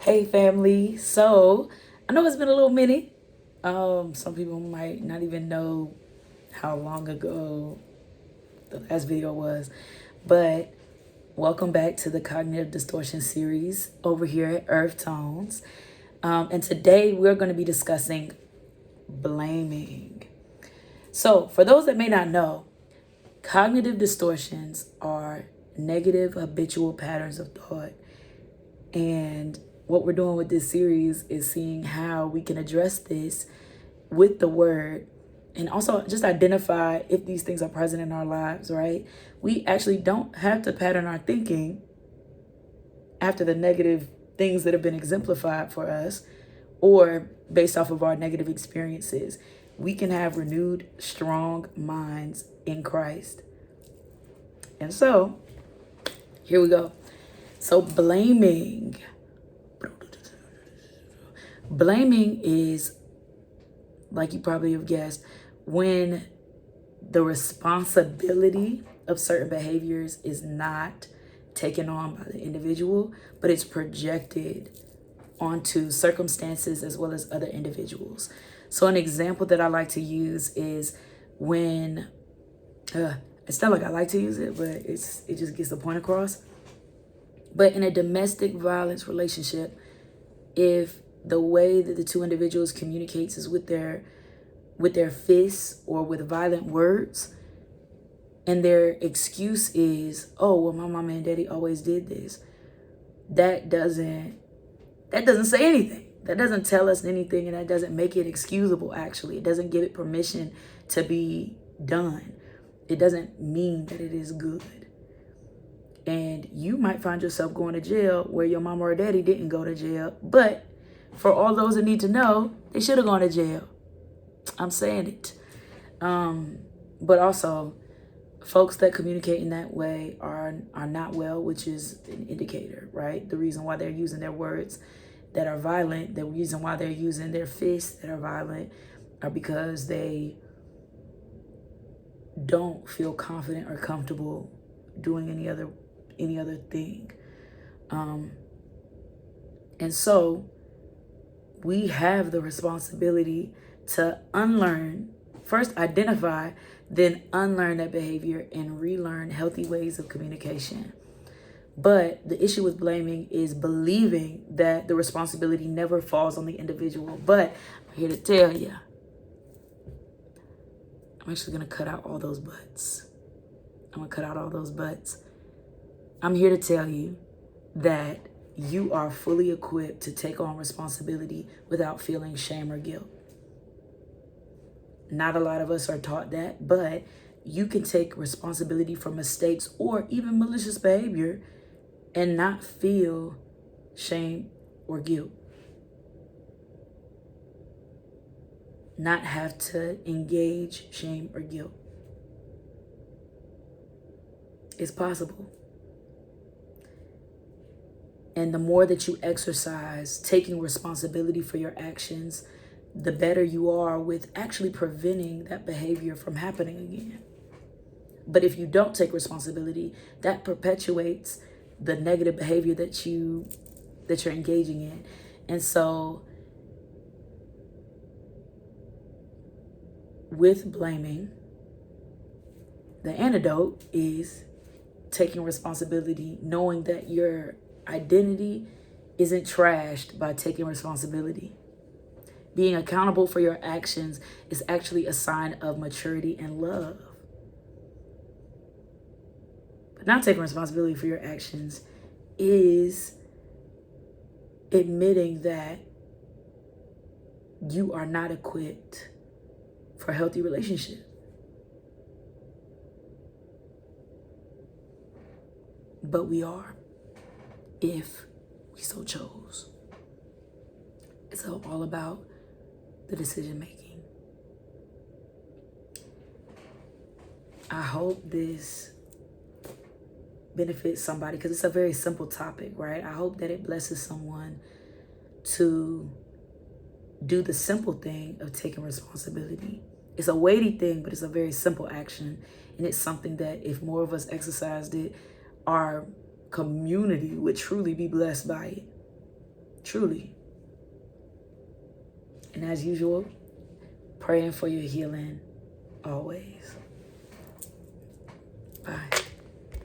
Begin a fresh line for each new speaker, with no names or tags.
Hey family. So I know it's been a little minute. Some people might not even know how long ago the last video was, but welcome back to the Cognitive Distortion series over here at Earth Tones. And today we're going to be discussing blaming. So, for those that may not know, cognitive distortions are negative habitual patterns of thought. And what we're doing with this series is seeing how we can address this with the word and also just identify if these things are present in our lives, right? We actually don't have to pattern our thinking after the negative things that have been exemplified for us or based off of our negative experiences. We can have renewed, strong minds in Christ. And so, here we go. So, blaming. Blaming is, like you probably have guessed, when the responsibility of certain behaviors is not taken on by the individual, but it's projected onto circumstances as well as other individuals. So an example that I like to use is when, it's not like I like to use it, but it just gets the point across. But in a domestic violence relationship, if the way that the two individuals communicates is with their fists or with violent words, and their excuse is, oh well, my mama and daddy always did this, that doesn't say anything. That doesn't tell us anything, and that doesn't make it excusable. Actually, it doesn't give it permission to be done. It doesn't mean that it is good. And you might find yourself going to jail where your mama or daddy didn't go to jail. But for all those that need to know, they should have gone to jail. I'm saying it. But also, folks that communicate in that way are not well, which is an indicator, right? The reason why they're using their words that are violent, the reason why they're using their fists that are violent are because they don't feel confident or comfortable doing any other thing. And so we have the responsibility to unlearn, first identify, then unlearn that behavior and relearn healthy ways of communication. But the issue with blaming is believing that the responsibility never falls on the individual. But I'm here to tell you, I'm actually going to cut out all those buts. I'm here to tell you that you are fully equipped to take on responsibility without feeling shame or guilt. Not a lot of us are taught that, but you can take responsibility for mistakes or even malicious behavior and not feel shame or guilt. Not have to engage shame or guilt. It's possible. And the more that you exercise taking responsibility for your actions, the better you are with actually preventing that behavior from happening again. But if you don't take responsibility, that perpetuates the negative behavior that you're engaging in. And so with blaming, the antidote is taking responsibility, knowing that your identity isn't trashed by taking responsibility. Being accountable for your actions is actually a sign of maturity and love. But not taking responsibility for your actions is admitting that you are not equipped for a healthy relationship. But we are, if we so chose. It's all about the decision making. I hope this benefits somebody because it's a very simple topic, right? I hope that it blesses someone to do the simple thing of taking responsibility. It's a weighty thing, but it's a very simple action. And it's something that if more of us exercised it, our community would truly be blessed by it. truly. And as usual, praying for your healing always.